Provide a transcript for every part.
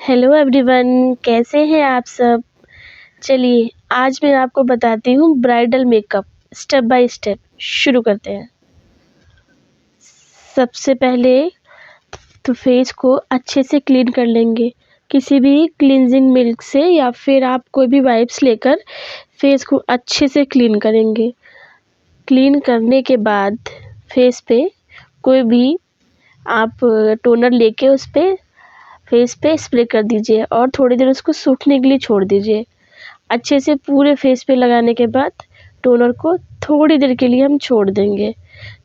Hello everyone, कैसे हैं आप सब। चलिए आज मैं आपको बताती हूँ bridal makeup step by step. शुरू करते हैं। सबसे पहले तो फेस को अच्छे से क्लीन कर लेंगे किसी भी क्लींजिंग मिल्क से, या फिर आप कोई भी वाइप्स लेकर फेस को अच्छे से क्लीन करेंगे। क्लीन करने के बाद फेस पे कोई भी आप टोनर लेके उस पर फेस पे स्प्रे कर दीजिए और थोड़ी देर उसको सूखने के लिए छोड़ दीजिए। अच्छे से पूरे फेस पे लगाने के बाद टोनर को थोड़ी देर के लिए हम छोड़ देंगे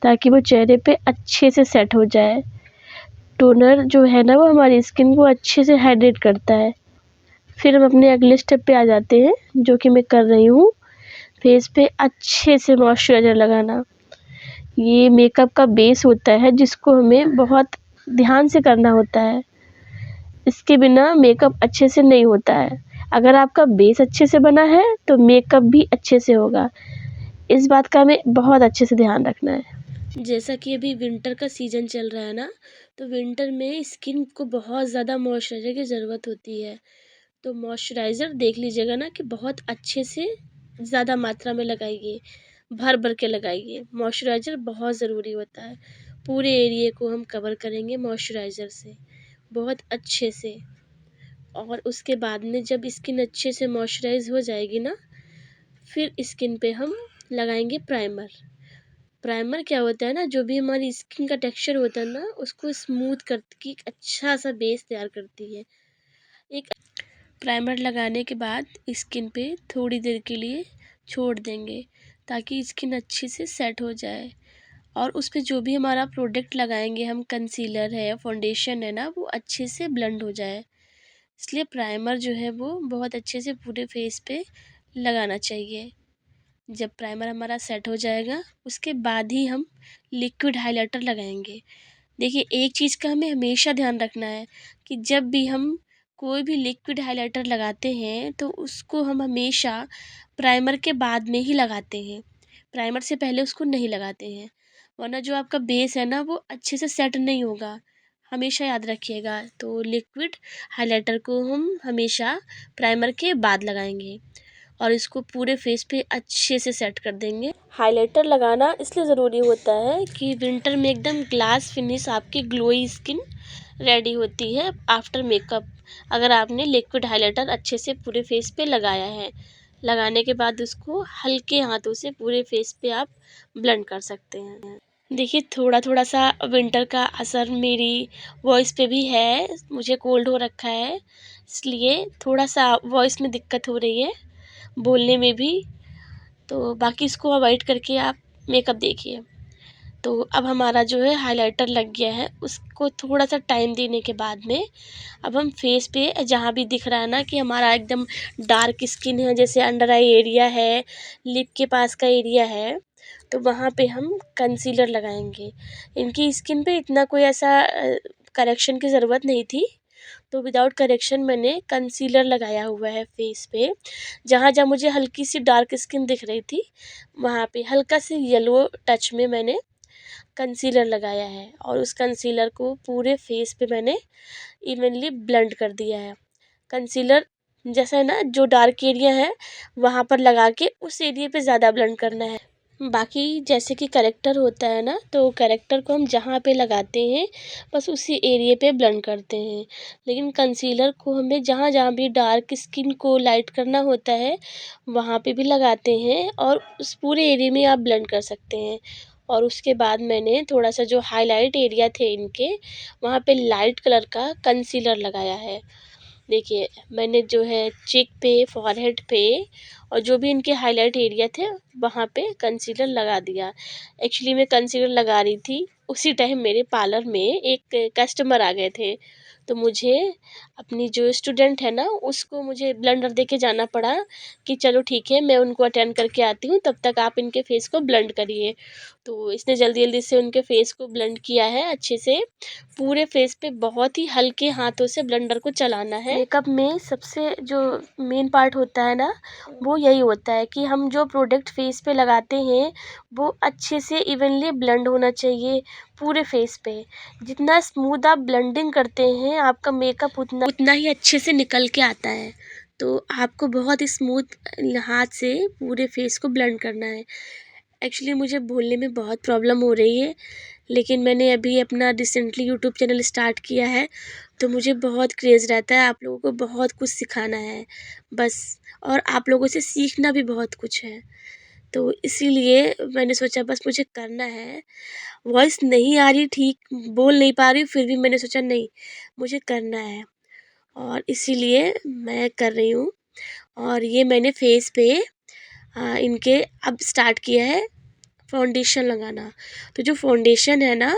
ताकि वो चेहरे पे अच्छे से सेट हो जाए। टोनर जो है ना, वो हमारी स्किन को अच्छे से हाइड्रेट करता है। फिर हम अपने अगले स्टेप पे आ जाते हैं, जो कि मैं कर रही हूँ। फेस पे अच्छे से मॉइस्चराइज़र लगाना। ये मेकअप का बेस होता है जिसको हमें बहुत ध्यान से करना होता है। इसके बिना मेकअप अच्छे से नहीं होता है। अगर आपका बेस अच्छे से बना है तो मेकअप भी अच्छे से होगा। इस बात का हमें बहुत अच्छे से ध्यान रखना है। जैसा कि अभी विंटर का सीज़न चल रहा है ना, तो विंटर में स्किन को बहुत ज़्यादा मॉइस्चराइज़र की ज़रूरत होती है। तो मॉइस्चराइज़र देख लीजिएगा ना कि बहुत अच्छे से ज़्यादा मात्रा में लगाइए, भर भर के लगाइए। मॉइस्चराइज़र बहुत ज़रूरी होता है। पूरे एरिया को हम कवर करेंगे मॉइस्चराइज़र से बहुत अच्छे से। और उसके बाद में जब स्किन अच्छे से मॉइस्चराइज़ हो जाएगी ना, फिर स्किन पे हम लगाएंगे प्राइमर। प्राइमर क्या होता है ना, जो भी हमारी स्किन का टेक्सचर होता है ना, उसको स्मूथ करके एक अच्छा सा बेस तैयार करती है। एक प्राइमर लगाने के बाद स्किन पे थोड़ी देर के लिए छोड़ देंगे ताकि स्किन अच्छे से सेट हो जाए। और उस पे जो भी हमारा प्रोडक्ट लगाएंगे हम, कंसीलर है, फाउंडेशन है ना, वो अच्छे से ब्लेंड हो जाए। इसलिए प्राइमर जो है वो बहुत अच्छे से पूरे फेस पे लगाना चाहिए। जब प्राइमर हमारा सेट हो जाएगा, उसके बाद ही हम लिक्विड हाइलाइटर लगाएंगे। देखिए, एक चीज़ का हमें हमेशा ध्यान रखना है कि जब भी हम कोई भी लिक्विड हाइलाइटर लगाते हैं तो उसको हम हमेशा प्राइमर के बाद में ही लगाते हैं। प्राइमर से पहले उसको नहीं लगाते हैं, वरना जो आपका बेस है ना, वो अच्छे से सेट नहीं होगा। हमेशा याद रखिएगा। तो लिक्विड हाइलाइटर को हम हमेशा प्राइमर के बाद लगाएंगे और इसको पूरे फेस पे अच्छे से सेट कर देंगे। हाइलाइटर लगाना इसलिए ज़रूरी होता है कि विंटर में एकदम ग्लास फिनिश आपकी ग्लोई स्किन रेडी होती है आफ्टर मेकअप, अगर आपने लिक्विड हाइलाइटर अच्छे से पूरे फेस पे लगाया है। लगाने के बाद उसको हल्के हाथों से पूरे फेस पे आप ब्लेंड कर सकते हैं। देखिए, थोड़ा थोड़ा सा विंटर का असर मेरी वॉइस पे भी है। मुझे कोल्ड हो रखा है, इसलिए थोड़ा सा वॉइस में दिक्कत हो रही है, बोलने में भी। तो बाकी इसको अवॉइड करके आप मेकअप देखिए। तो अब हमारा जो है हाइलाइटर लग गया है, उसको थोड़ा सा टाइम देने के बाद में अब हम फेस पे जहाँ भी दिख रहा है ना कि हमारा एकदम डार्क स्किन है, जैसे अंडर आई एरिया है, लिप के पास का एरिया है, तो वहाँ पे हम कंसीलर लगाएंगे। इनकी स्किन पे इतना कोई ऐसा करेक्शन की ज़रूरत नहीं थी, तो विदाउट करेक्शन मैंने कंसीलर लगाया हुआ है फेस पे। जहाँ जहाँ मुझे हल्की सी डार्क स्किन दिख रही थी, वहाँ पे हल्का से येलो टच में मैंने कंसीलर लगाया है और उस कंसीलर को पूरे फेस पे मैंने इवनली ब्लेंड कर दिया है। कंसीलर जैसा है ना, जो डार्क एरिया है वहाँ पर लगा के उस एरिया पे ज़्यादा ब्लेंड करना है। बाकी जैसे कि करेक्टर होता है ना, तो करेक्टर को हम जहाँ पे लगाते हैं बस उसी एरिया पे ब्लेंड करते हैं। लेकिन कंसीलर को हमें जहाँ जहाँ भी डार्क स्किन को लाइट करना होता है वहाँ पे भी लगाते हैं और उस पूरे एरिया में आप ब्लेंड कर सकते हैं। और उसके बाद मैंने थोड़ा सा जो हाईलाइट एरिया थे इनके, वहाँ पे लाइट कलर का कंसीलर लगाया है। देखिए, मैंने जो है चिक पे, फॉरहेड पे और जो भी इनके हाईलाइट एरिया थे वहाँ पे कंसीलर लगा दिया। एक्चुअली मैं कंसीलर लगा रही थी, उसी टाइम मेरे पार्लर में एक कस्टमर आ गए थे, तो मुझे अपनी जो स्टूडेंट है ना, उसको मुझे ब्लेंडर दे के जाना पड़ा कि चलो ठीक है, मैं उनको अटेंड करके आती हूँ, तब तक आप इनके फेस को ब्लेंड करिए। तो इसने जल्दी जल्दी से उनके फेस को ब्लेंड किया है अच्छे से। पूरे फेस पे बहुत ही हल्के हाथों से ब्लेंडर को चलाना है। मेकअप में सबसे जो मेन पार्ट होता है ना, वो यही होता है कि हम जो प्रोडक्ट फेस पे लगाते हैं वो अच्छे से इवनली ब्लेंड होना चाहिए पूरे फेस पे। जितना स्मूथ आप ब्लेंडिंग करते हैं आपका मेकअप उतना उतना ही अच्छे से निकल के आता है। तो आपको बहुत ही स्मूथ हाथ से पूरे फेस को ब्लेंड करना है। एक्चुअली मुझे बोलने में बहुत प्रॉब्लम हो रही है, लेकिन मैंने अभी अपना रिसेंटली यूट्यूब चैनल स्टार्ट किया है, तो मुझे बहुत क्रेज़ रहता है आप लोगों को बहुत कुछ सिखाना है बस। और आप लोगों से सीखना भी बहुत कुछ है, तो इसीलिए मैंने सोचा बस मुझे करना है। वॉइस नहीं आ रही ठीक, बोल नहीं पा रही हूँ, फिर भी मैंने सोचा नहीं, मुझे करना है और इसीलिए मैं कर रही हूँ। और ये मैंने फेस पे इनके अब स्टार्ट किया है फाउंडेशन लगाना। तो जो फाउंडेशन है ना,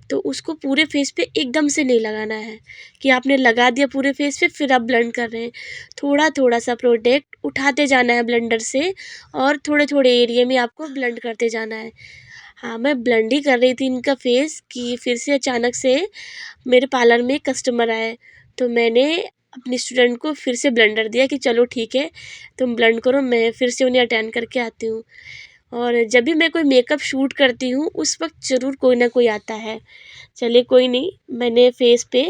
तो उसको पूरे फेस पे एकदम से नहीं लगाना है कि आपने लगा दिया पूरे फेस पे फिर आप ब्लेंड कर रहे हैं। थोड़ा थोड़ा सा प्रोडक्ट उठाते जाना है ब्लेंडर से और थोड़े थोड़े एरिया में आपको ब्लेंड करते जाना है। हाँ, मैं ब्लेंड ही कर रही थी इनका फेस कि फिर से अचानक से मेरे पार्लर में कस्टमर आए, तो मैंने अपनी स्टूडेंट को फिर से ब्लेंडर दिया कि चलो ठीक है, तुम ब्लेंड करो, मैं फिर से उन्हें अटेंड करके आती हूँ। और जब भी मैं कोई मेकअप शूट करती हूँ उस वक्त ज़रूर कोई ना कोई आता है। चलिए कोई नहीं, मैंने फेस पे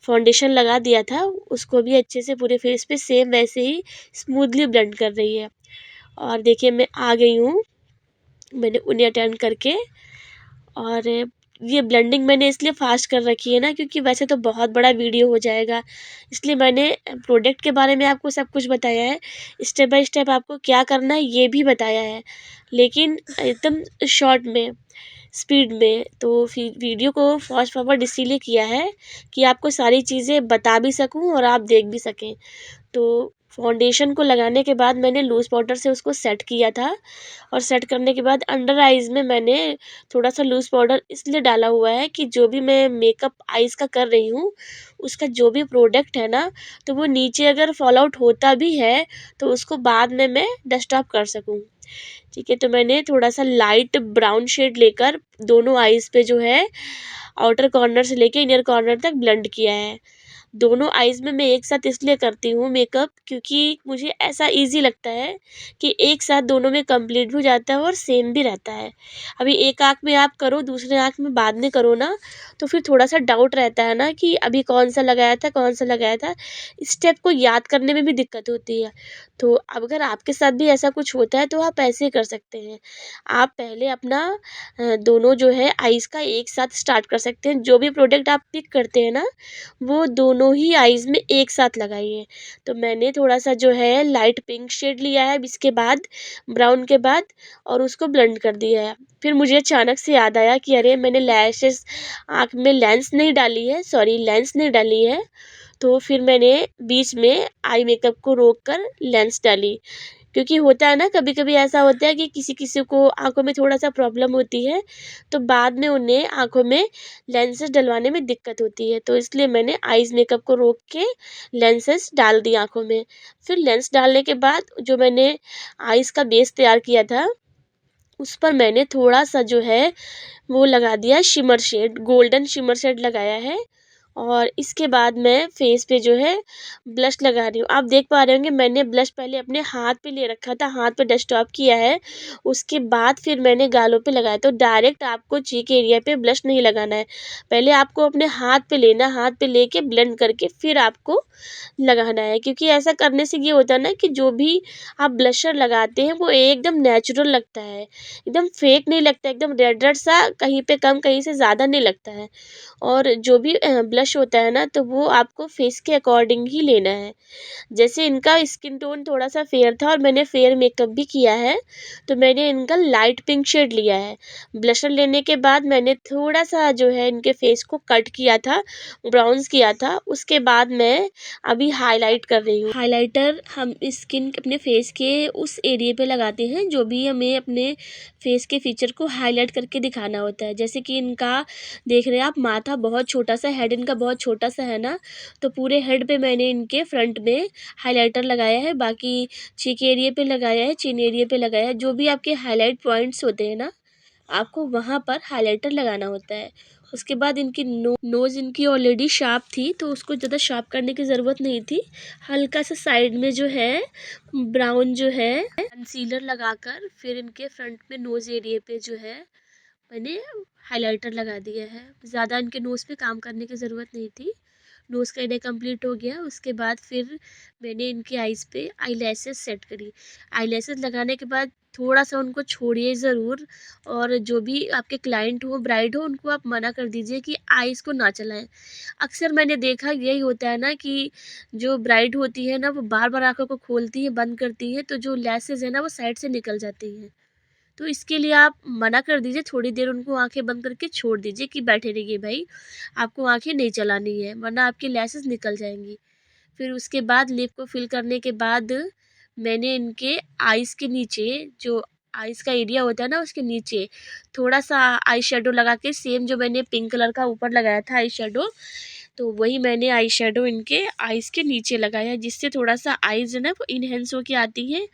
फाउंडेशन लगा दिया था, उसको भी अच्छे से पूरे फेस पे सेम वैसे ही स्मूथली ब्लेंड कर रही है। और देखिए मैं आ गई हूँ, मैंने उन्हें अटेंड करके। और ये ब्लेंडिंग मैंने इसलिए फ़ास्ट कर रखी है ना, क्योंकि वैसे तो बहुत बड़ा वीडियो हो जाएगा, इसलिए मैंने प्रोडक्ट के बारे में आपको सब कुछ बताया है, स्टेप बाय स्टेप आपको क्या करना है ये भी बताया है, लेकिन एकदम शॉर्ट में, स्पीड में। तो फिर वीडियो को फास्ट फॉरवर्ड इसीलिए किया है कि आपको सारी चीज़ें बता भी सकूं और आप देख भी सकें। तो फाउंडेशन को लगाने के बाद मैंने लूज़ पाउडर से उसको सेट किया था, और सेट करने के बाद अंडर आइज़ में मैंने थोड़ा सा लूज़ पाउडर इसलिए डाला हुआ है कि जो भी मैं मेकअप आइज़ का कर रही हूँ उसका जो भी प्रोडक्ट है ना, तो वो नीचे अगर फॉल आउट होता भी है तो उसको बाद में मैं डस्ट ऑफ कर सकूँ। ठीक है, तो मैंने थोड़ा सा लाइट ब्राउन शेड लेकर दोनों आइज़ पे जो है आउटर कॉर्नर से लेके इनर कॉर्नर तक ब्लेंड किया है। दोनों आइज़ में मैं एक साथ इसलिए करती हूँ मेकअप क्योंकि मुझे ऐसा ईज़ी लगता है कि एक साथ दोनों में कंप्लीट भी हो जाता है और सेम भी रहता है। अभी एक आँख में आप करो, दूसरे आँख में बाद में करो ना, तो फिर थोड़ा-सा डाउट रहता है ना कि अभी कौन-सा लगाया था, कौन-सा लगाया था। स्टेप को याद करने में भी दिक्कत होती है। तो अब अगर आपके साथ भी ऐसा कुछ होता है तो आप ऐसे कर सकते हैं। आप पहले अपना दोनों जो है आइज़ का एक साथ स्टार्ट कर सकते हैं। जो भी प्रोडक्ट आप पिक करते हैं ना, वो दोनों ही आइज़ में एक साथ लगाइए। तो मैंने थोड़ा-सा जो है लाइट पिंक शेड लिया है, अब इसके बाद ब्राउन के बाद, और उसको ब्लेंड कर दिया है। फिर मुझे अचानक से याद आया कि अरे मैंने लैशेज़ आँख में लेंस नहीं डाली है, सॉरी लेंस नहीं डाली है। तो फिर मैंने बीच में आई मेकअप को रोक कर लेंस डाली। क्योंकि होता है ना, कभी-कभी ऐसा होता है कि किसी-किसी को आँखों में थोड़ा-सा प्रॉब्लम होती है, तो बाद में उन्हें आँखों में लेंसेज़ डलवाने में दिक्कत होती है। तो इसलिए मैंने आइज़ मेकअप को रोक के लेंसेज़ डाल दिए आँखों में। फिर लेंस डालने के बाद जो मैंने आइज़ का बेस तैयार किया था, उस पर मैंने थोड़ा-सा जो है वो लगा दिया shimmer shade, golden shimmer shade लगाया है। और इसके बाद मैं फेस पे जो है ब्लश लगा रही हूँ। आप देख पा रहे होंगे मैंने ब्लश पहले अपने हाथ पे ले रखा था, हाथ पे डस्ट ऑफ किया है, उसके बाद फिर मैंने गालों पे लगाया। तो डायरेक्ट आपको चीक एरिया पे ब्लश नहीं लगाना है, पहले आपको अपने हाथ पे लेना है, हाथ पे लेके ब्लेंड करके फिर आपको लगाना है। क्योंकि ऐसा करने से ये होता है ना कि जो भी आप ब्लशर लगाते हैं वो एकदम नेचुरल लगता है, एकदम फेक नहीं लगता, एकदम रेड रेड सा, कहीं पे कम कहीं से ज़्यादा नहीं लगता है। और जो भी ब्लश होता है ना, तो वो आपको फेस के अकॉर्डिंग ही लेना है। जैसे इनका स्किन टोन थोड़ा-सा फेयर था और मैंने फेयर मेकअप भी किया है, तो मैंने इनका लाइट पिंक शेड लिया है। ब्लशर लेने के बाद मैंने थोड़ा-सा जो है इनके फेस को कट किया था, ब्राउन्स किया था, उसके बाद मैं अभी हाइलाइट कर रही हूँ। हाइलाइटर हम स्किन अपने फेस के उस एरिया पे लगाते हैं जो भी हमें अपने फेस के फीचर को हाईलाइट करके दिखाना होता है। जैसे कि इनका देख रहे हैं आप, माथा बहुत छोटा-सा, हेड इनका बहुत छोटा-सा है ना, तो पूरे हेड पे मैंने इनके फ्रंट में हाइलाइटर लगाया है, बाकी चीक एरिया पे लगाया है, चिन एरिया पे लगाया है। जो भी आपके हाइलाइट पॉइंट्स होते हैं ना, आपको वहाँ पर हाइलाइटर लगाना होता है। उसके बाद इनकी नोज़ इनकी ऑलरेडी शार्प थी, तो उसको ज़्यादा शार्प करने की ज़रूरत नहीं थी। हल्का सा साइड में जो है ब्राउन जो है कंसीलर लगाकर फिर इनके फ्रंट में नोज़ एरिया पे जो है मैंने हाइलाइटर लगा दिया है। ज़्यादा इनके नोज़ पे काम करने की ज़रूरत नहीं थी। नोज़ का एरिया कंप्लीट हो गया। उसके बाद फिर मैंने इनके आईज़ पे आईलैशेस सेट करी। आईलैशेस लगाने के बाद थोड़ा सा उनको छोड़िए ज़रूर, और जो भी आपके क्लाइंट हो, ब्राइड हो, उनको आप मना कर दीजिए कि आईज़ को ना चलाएं। अक्सर मैंने देखा यही होता है ना कि जो ब्राइड होती है ना वो बार बार आंखों को खोलती है, बंद करती है, तो जो लैसेस है ना वो साइड से निकल जाती हैं। तो इसके लिए आप मना कर दीजिए, थोड़ी देर उनको आंखें बंद करके छोड़ दीजिए कि बैठे रहिए भाई, आपको आंखें नहीं चलानी है, वरना आपकी लैसेस निकल जाएंगी। फिर उसके बाद लिप को फिल करने के बाद मैंने इनके आईज़ के नीचे जो आईज़ का एरिया होता है ना उसके नीचे थोड़ा सा आई शेडो लगा के, सेम जो मैंने पिंक कलर का ऊपर लगाया था आई शेडो, तो वही मैंने आई शेडो इनके आईज़ के नीचे लगाया, जिससे थोड़ा सा आईज़ है ना वो इनहेंस होके आती है।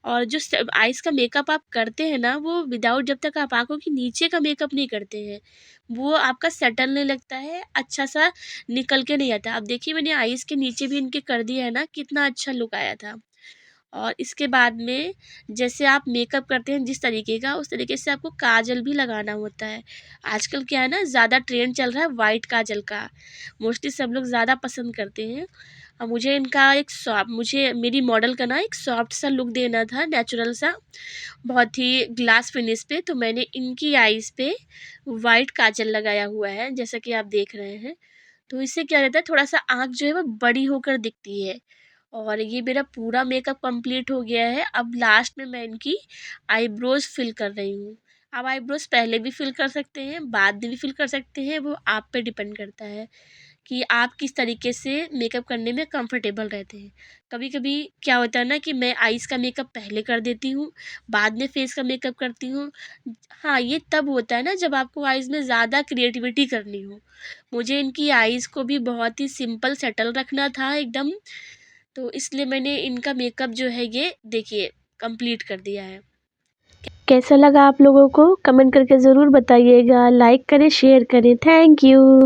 और जो आईज़ का मेकअप आप करते हैं ना वो विदाउट, जब तक आप आंखों के नीचे का मेकअप नहीं करते हैं वो आपका सेटल नहीं लगता है, अच्छा सा निकल के नहीं आता। अब देखिए मैंने आईज़ के नीचे भी इनके कर दिया है ना, कितना अच्छा लुक आया था। और इसके बाद में जैसे आप मेकअप करते हैं जिस तरीके का, उस तरीके से आपको काजल भी लगाना होता है। आजकल क्या है ना, ज़्यादा ट्रेंड चल रहा है वाइट काजल का, मोस्टली सब लोग ज़्यादा पसंद करते हैं। और मुझे इनका एक सॉफ्ट, मुझे मेरी मॉडल का ना एक सॉफ्ट सा लुक देना था, नेचुरल सा, बहुत ही ग्लास फिनिश पे, तो मैंने इनकी आईज़ पे वाइट काजल लगाया हुआ है जैसा कि आप देख रहे हैं। तो इससे क्या रहता है, थोड़ा सा आँख जो है वो बड़ी होकर दिखती है। और ये मेरा पूरा मेकअप कंप्लीट हो गया है। अब लास्ट में मैं इनकी आईब्रोज फिल कर रही हूँ। आप आईब्रोज पहले भी फिल कर सकते हैं, बाद में भी फिल कर सकते हैं, वो आप पे डिपेंड करता है कि आप किस तरीके से मेकअप करने में कंफर्टेबल रहते हैं। कभी कभी क्या होता है ना कि मैं आईज़ का मेकअप पहले कर देती हूँ, बाद में फेस का मेकअप करती हूँ। हाँ, ये तब होता है ना जब आपको आईज़ में ज़्यादा क्रिएटिविटी करनी हो। मुझे इनकी आईज़ को भी बहुत ही सिंपल सेटल रखना था एकदम, तो इसलिए मैंने इनका मेकअप जो है ये देखिए कंप्लीट कर दिया है। कैसा लगा आप लोगों को कमेंट करके ज़रूर बताइएगा, लाइक करें, शेयर करें। Thank you.